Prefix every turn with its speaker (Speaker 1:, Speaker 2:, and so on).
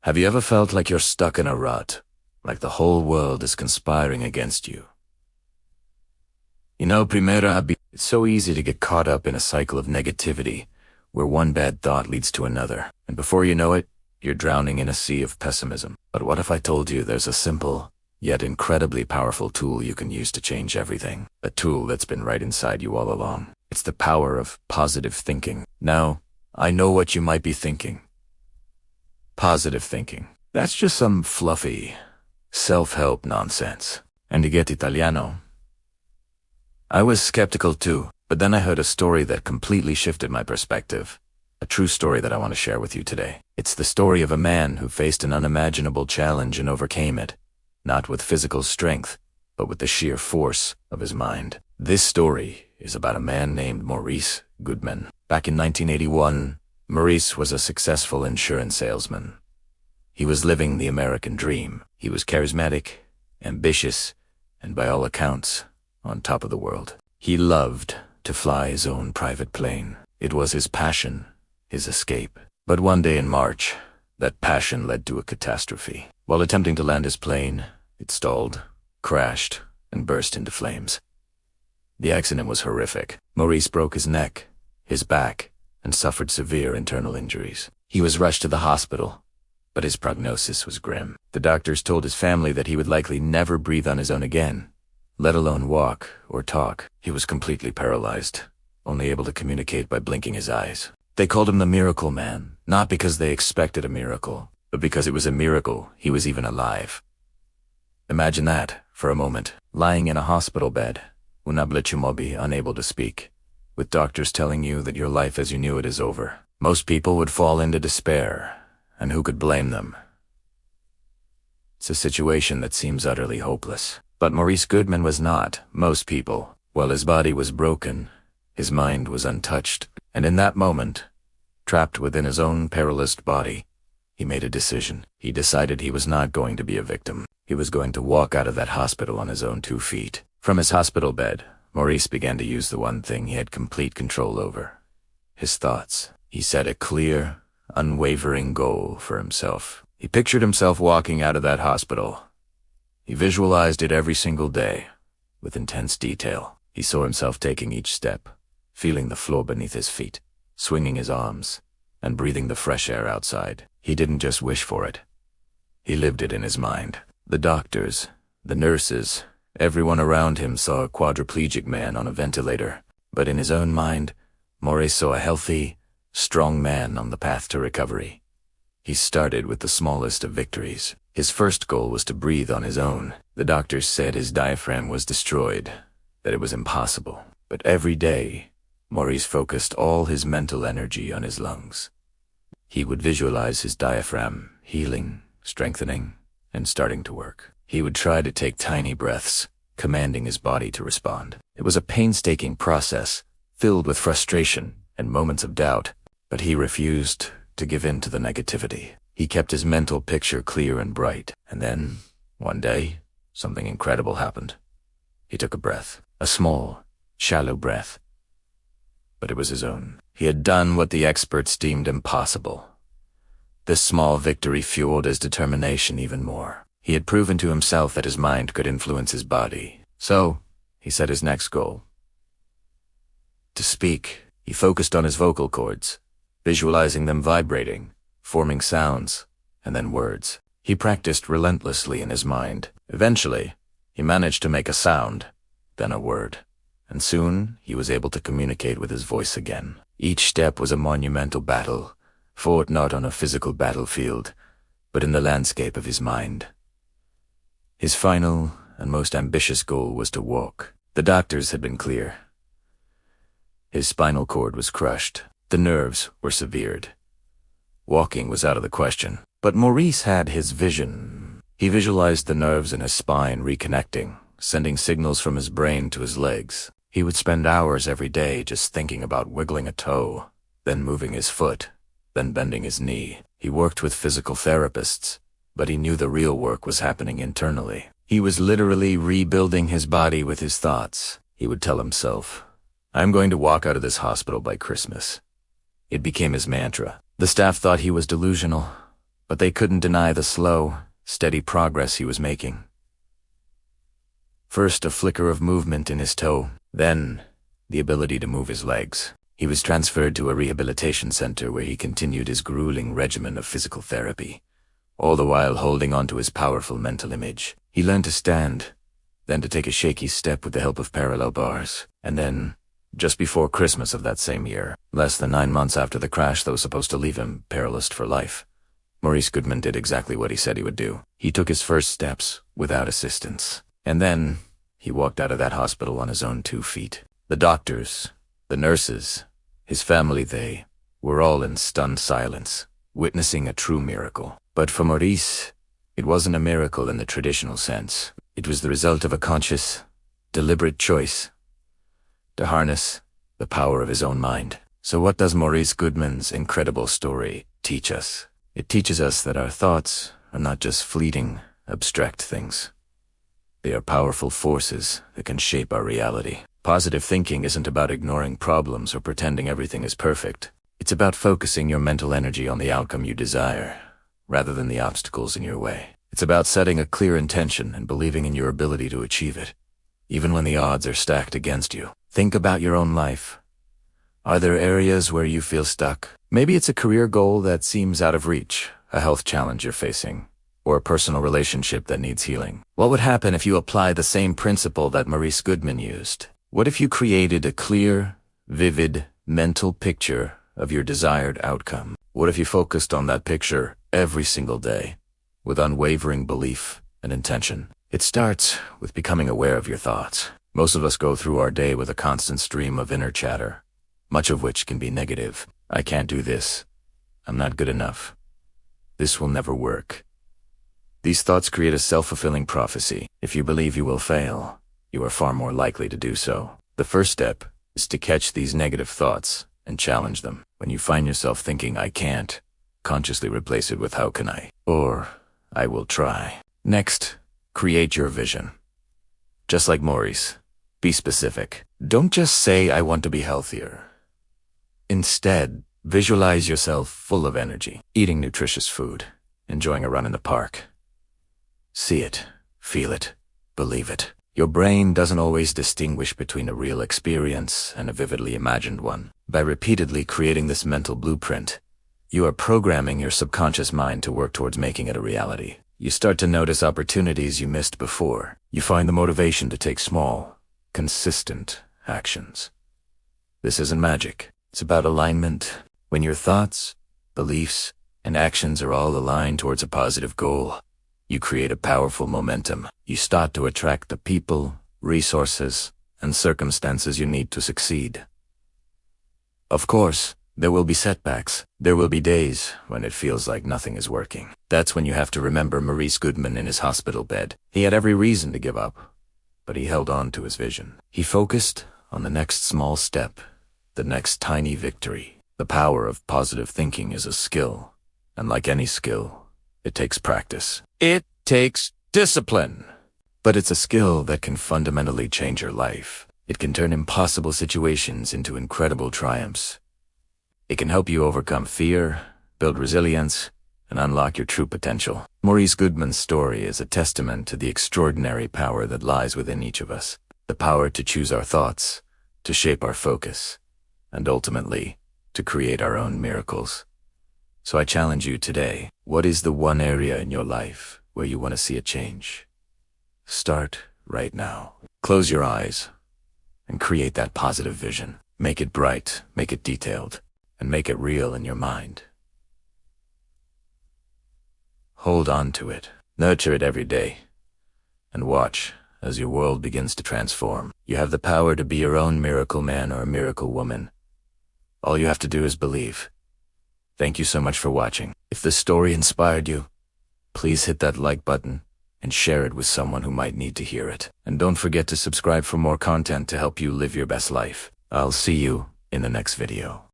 Speaker 1: Have you ever felt like you're stuck in a rut, like the whole world is conspiring against you? It's so easy to get caught up in a cycle of negativity, where one bad thought leads to another, and before you know it, you're drowning in a sea of pessimism. But what if I told you there's a simple, yet incredibly powerful tool you can use to change everything? A tool that's been right inside you all along. It's the power of positive thinking. Now, I know what you might be thinking. Positive thinking. That's just some fluffy, self-help nonsense. And to get Italiano. I was skeptical too, but then I heard a story that completely shifted my perspective. A true story that I want to share with you today. It's the story of a man who faced an unimaginable challenge and overcame it, not with physical strength, but with the sheer force of his mind. This story is about a man named Maurice Goodman. Back in 1981, Maurice was a successful insurance salesman. He was living the American dream. He was charismatic, ambitious, and by all accounts, on top of the world. He loved to fly his own private plane. It was his passion, his escape. But one day in March, that passion led to a catastrophe. While attempting to land his plane, it stalled, crashed, and burst into flames. The accident was horrific. Maurice broke his neck, his back, and suffered severe internal injuries. He was rushed to the hospital, but his prognosis was grim. The doctors told his family that he would likely never breathe on his own again, let alone walk or talk. He was completely paralyzed, only able to communicate by blinking his eyes. They called him the Miracle Man, not because they expected a miracle, but because it was a miracle he was even alive. Imagine that, for a moment, lying in a hospital bed, unable to speak, with doctors telling you that your life as you knew it is over. Most people would fall into despair, and who could blame them? It's a situation that seems utterly hopeless. But Maurice Goodman was not most people. While his body was broken, his mind was untouched, and in that moment, trapped within his own paralyzed body, he made a decision. He decided he was not going to be a victim. He was going to walk out of that hospital on his own 2 feet. From his hospital bed, Maurice began to use the one thing he had complete control over: his thoughts. He set a clear, unwavering goal for himself. He pictured himself walking out of that hospital. He visualized it every single day, with intense detail. He saw himself taking each step, feeling the floor beneath his feet, swinging his arms, and breathing the fresh air outside. He didn't just wish for it. He lived it in his mind. The doctors, the nurses, everyone around him saw a quadriplegic man on a ventilator, but in his own mind, Maurice saw a healthy, strong man on the path to recovery. He started with the smallest of victories. His first goal was to breathe on his own. The doctors said his diaphragm was destroyed, that it was impossible. But every day, Maurice focused all his mental energy on his lungs. He would visualize his diaphragm healing, strengthening, and starting to work. He would try to take tiny breaths, commanding his body to respond. It was a painstaking process, filled with frustration and moments of doubt, but he refused to give in to the negativity. He kept his mental picture clear and bright. And then, one day, something incredible happened. He took a breath, a small, shallow breath. But it was his own. He had done what the experts deemed impossible. This small victory fueled his determination even more. He had proven to himself that his mind could influence his body. So, he set his next goal. To speak. He focused on his vocal cords, visualizing them vibrating, forming sounds, and then words. He practiced relentlessly in his mind. Eventually, he managed to make a sound, then a word, and soon he was able to communicate with his voice again. Each step was a monumental battle, fought not on a physical battlefield, but in the landscape of his mind. His final and most ambitious goal was to walk. The doctors had been clear. His spinal cord was crushed. The nerves were severed. Walking was out of the question. But Maurice had his vision. He visualized the nerves in his spine reconnecting, sending signals from his brain to his legs. He would spend hours every day just thinking about wiggling a toe, then moving his foot, then bending his knee. He worked with physical therapists, but he knew the real work was happening internally. He was literally rebuilding his body with his thoughts. He would tell himself, "I'm going to walk out of this hospital by Christmas." It became his mantra. The staff thought he was delusional, but they couldn't deny the slow, steady progress he was making. First, a flicker of movement in his toe, then the ability to move his legs. He was transferred to a rehabilitation center where he continued his grueling regimen of physical therapy, all the while holding on to his powerful mental image. He learned to stand, then to take a shaky step with the help of parallel bars, and then, just before Christmas of that same year, less than 9 months after the crash that was supposed to leave him paralyzed for life, Maurice Goodman did exactly what he said he would do. He took his first steps without assistance. And then he walked out of that hospital on his own 2 feet. The doctors, the nurses, his family, they were all in stunned silence, witnessing a true miracle. But for Maurice, it wasn't a miracle in the traditional sense. It was the result of a conscious, deliberate choice to harness the power of his own mind. So what does Maurice Goodman's incredible story teach us? It teaches us that our thoughts are not just fleeting, abstract things. They are powerful forces that can shape our reality. Positive thinking isn't about ignoring problems or pretending everything is perfect. It's about focusing your mental energy on the outcome you desire, rather than the obstacles in your way. It's about setting a clear intention and believing in your ability to achieve it, even when the odds are stacked against you. Think about your own life. Are there areas where you feel stuck? Maybe it's a career goal that seems out of reach, a health challenge you're facing, or a personal relationship that needs healing. What would happen if you apply the same principle that Maurice Goodman used? What if you created a clear, vivid, mental picture of your desired outcome? What if you focused on that picture every single day, with unwavering belief and intention? It starts with becoming aware of your thoughts. Most of us go through our day with a constant stream of inner chatter, much of which can be negative. I can't do this. I'm not good enough. This will never work. These thoughts create a self-fulfilling prophecy. If you believe you will fail, you are far more likely to do so. The first step is to catch these negative thoughts and challenge them. When you find yourself thinking, I can't, consciously replace it with how can I? Or, I will try. Next, create your vision. Just like Maurice, be specific. Don't just say, I want to be healthier. Instead, visualize yourself full of energy, eating nutritious food, enjoying a run in the park. See it, feel it, believe it. Your brain doesn't always distinguish between a real experience and a vividly imagined one. By repeatedly creating this mental blueprint, you are programming your subconscious mind to work towards making it a reality. You start to notice opportunities you missed before. You find the motivation to take small, consistent actions. This isn't magic. It's about alignment. When your thoughts, beliefs, and actions are all aligned towards a positive goal, you create a powerful momentum. You start to attract the people, resources, and circumstances you need to succeed. Of course, there will be setbacks. There will be days when it feels like nothing is working. That's when you have to remember Maurice Goodman in his hospital bed. He had every reason to give up, but he held on to his vision. He focused on the next small step, the next tiny victory. The power of positive thinking is a skill, and like any skill, it takes practice. It takes discipline. But it's a skill that can fundamentally change your life. It can turn impossible situations into incredible triumphs. It can help you overcome fear, build resilience, and unlock your true potential. Maurice Goodman's story is a testament to the extraordinary power that lies within each of us. The power to choose our thoughts, to shape our focus, and ultimately, to create our own miracles. So I challenge you today, what is the one area in your life where you want to see a change? Start right now. Close your eyes and create that positive vision. Make it bright, make it detailed, and make it real in your mind. Hold on to it, nurture it every day, and watch as your world begins to transform. You have the power to be your own miracle man or miracle woman. All you have to do is believe. Thank you so much for watching. If this story inspired you, please hit that like button and share it with someone who might need to hear it. And don't forget to subscribe for more content to help you live your best life. I'll see you in the next video.